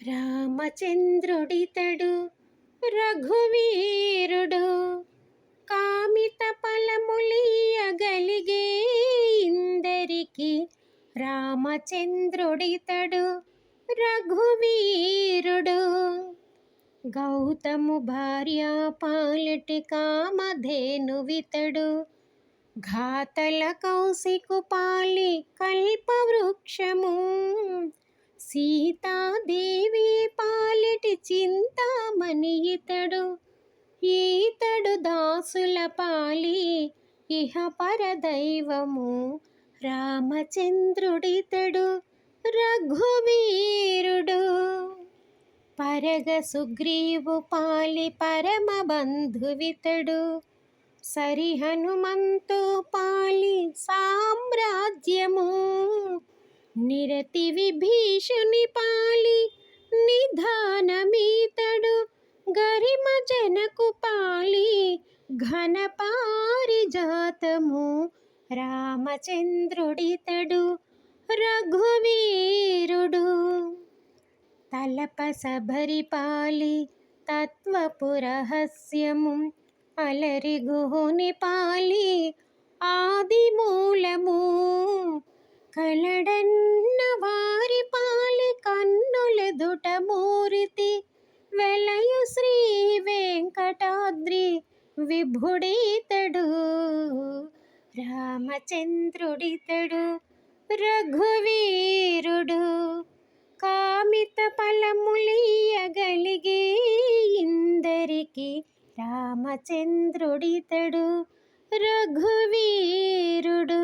రామచంద్రుడితడు రఘువీరుడు, కామిత ఫలములియగలిగే ఇందరికి. రామచంద్రుడితడు రఘువీరుడు, గౌతము భార్య పాలిటి కామధేనువితడు, ఘాతల కౌశికు పాలి కల్పవృక్షము, సీతాదేవి పాలిటి చింతామణి ఇతడు. ఈతడు దాసుల పాలి ఇహ పరదైవము, రామచంద్రుడితడు రఘువీరుడు. పరగ సుగ్రీవు పాలి పరమ బంధువితడు, సరి హనుమంతు పాలి సామ్రాజ్యము, నిరతి విభీషుని పాలి నిధానమీతడు, గరిమ జనకు పాలి ఘన పారిజాతము, రామచంద్రుడితడు రఘువీరుడు. తలప సభరి పాలి తత్వపు రహస్యము, అలరి గుహుని పాలి ఆది మూలము, కలడన్న వారి పాలి కన్నులెదుట మూరితి, వెలయు శ్రీ వెంకటాద్రి విభుడితడు, రామచంద్రుడితడు రఘువీరుడు. కామిత ఫలములియగలిగే ఇందరికి, రామచంద్రుడితడు రఘువీరుడు.